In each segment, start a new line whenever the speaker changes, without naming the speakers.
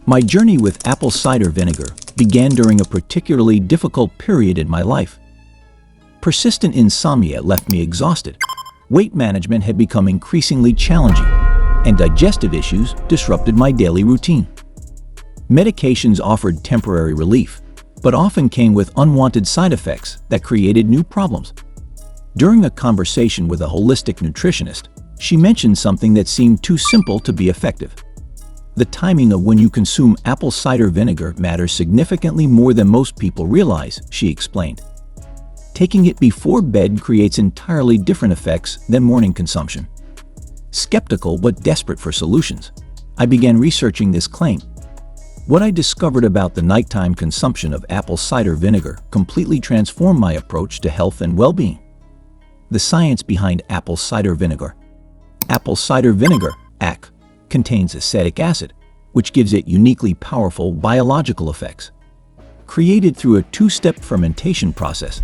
My journey with apple cider vinegar began during a particularly difficult period in my life. Persistent insomnia left me exhausted. Weight management had become increasingly challenging, and digestive issues disrupted my daily routine. Medications offered temporary relief, but often came with unwanted side effects that created new problems. During a conversation with a holistic nutritionist, she mentioned something that seemed too simple to be effective. The timing of when you consume apple cider vinegar matters significantly more than most people realize, she explained. Taking it before bed creates entirely different effects than morning consumption. Skeptical but desperate for solutions, I began researching this claim. What I discovered about the nighttime consumption of apple cider vinegar completely transformed my approach to health and well-being. The science behind apple cider vinegar. Apple cider vinegar, AC, contains acetic acid, which gives it uniquely powerful biological effects. Created through a two-step fermentation process,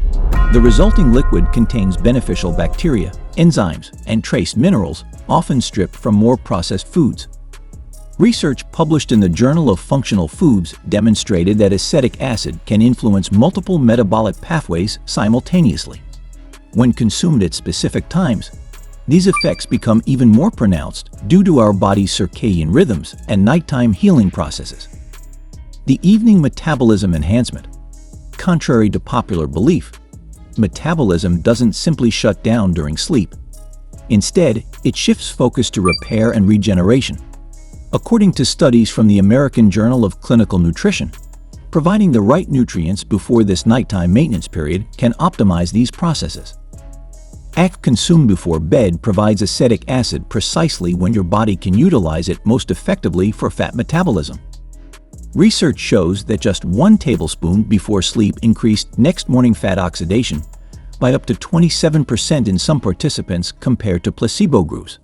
the resulting liquid contains beneficial bacteria, enzymes, and trace minerals, often stripped from more processed foods. Research published in the Journal of Functional Foods demonstrated that acetic acid can influence multiple metabolic pathways simultaneously. When consumed at specific times, these effects become even more pronounced due to our body's circadian rhythms and nighttime healing processes. The evening metabolism enhancement. Contrary to popular belief, metabolism doesn't simply shut down during sleep. Instead, it shifts focus to repair and regeneration. According to studies from the American Journal of Clinical Nutrition, providing the right nutrients before this nighttime maintenance period can optimize these processes. AC consumed before bed provides acetic acid precisely when your body can utilize it most effectively for fat metabolism. Research shows that just 1 tablespoon before sleep increased next morning fat oxidation by up to 27% in some participants compared to placebo groups.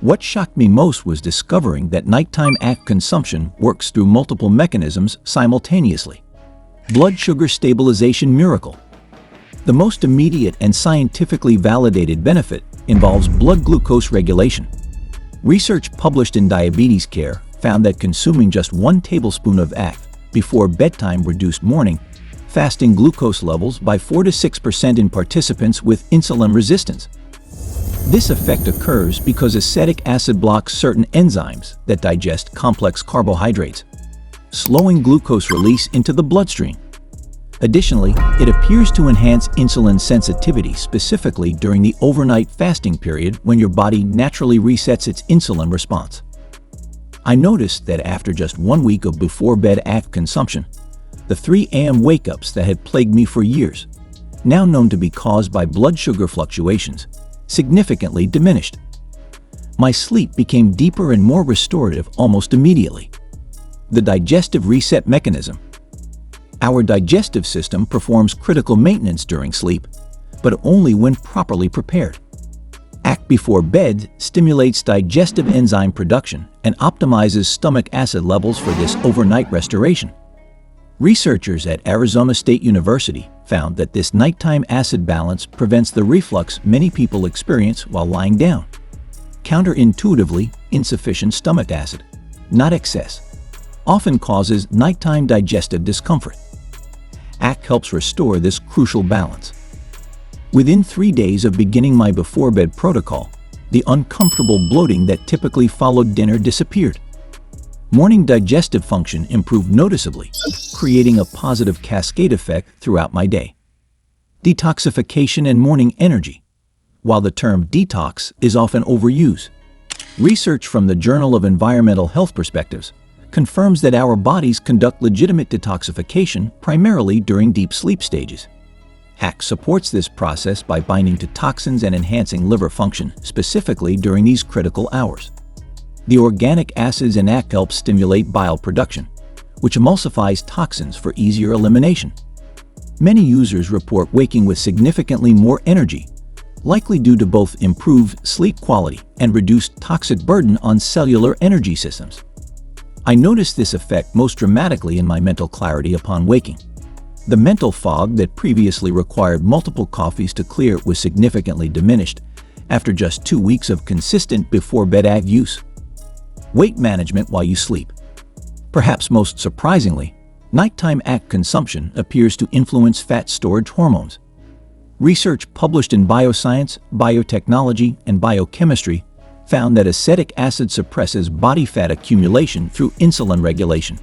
What shocked me most was discovering that nighttime AC consumption works through multiple mechanisms simultaneously. Blood sugar stabilization miracle. The most immediate and scientifically validated benefit involves blood glucose regulation. Research published in Diabetes Care found that consuming just 1 tablespoon of AC before bedtime reduced morning fasting glucose levels by 4 to 6% in participants with insulin resistance. This effect occurs because acetic acid blocks certain enzymes that digest complex carbohydrates, slowing glucose release into the bloodstream. Additionally, it appears to enhance insulin sensitivity specifically during the overnight fasting period when your body naturally resets its insulin response. I noticed that after just 1 week of before-bed AC consumption, the 3 a.m. wake-ups that had plagued me for years, now known to be caused by blood sugar fluctuations, significantly diminished. My sleep became deeper and more restorative almost immediately. The digestive reset mechanism. Our digestive system performs critical maintenance during sleep, but only when properly prepared. AC before bed stimulates digestive enzyme production and optimizes stomach acid levels for this overnight restoration. Researchers at Arizona State University found that this nighttime acid balance prevents the reflux many people experience while lying down. Counterintuitively, insufficient stomach acid, not excess, often causes nighttime digestive discomfort. AC helps restore this crucial balance. Within 3 days of beginning my before-bed protocol, the uncomfortable bloating that typically followed dinner disappeared. Morning digestive function improved noticeably, creating a positive cascade effect throughout my day. Detoxification and morning energy. While the term detox is often overused, research from the Journal of Environmental Health Perspectives confirms that our bodies conduct legitimate detoxification primarily during deep sleep stages. AC supports this process by binding to toxins and enhancing liver function, specifically during these critical hours. The organic acids in AC help stimulate bile production, which emulsifies toxins for easier elimination. Many users report waking with significantly more energy, likely due to both improved sleep quality and reduced toxic burden on cellular energy systems. I noticed this effect most dramatically in my mental clarity upon waking. The mental fog that previously required multiple coffees to clear was significantly diminished after just 2 weeks of consistent before-bed AC use. Weight management while you sleep. Perhaps most surprisingly, nighttime ACT consumption appears to influence fat storage hormones. Research published in Bioscience, Biotechnology, and Biochemistry found that acetic acid suppresses body fat accumulation through insulin regulation.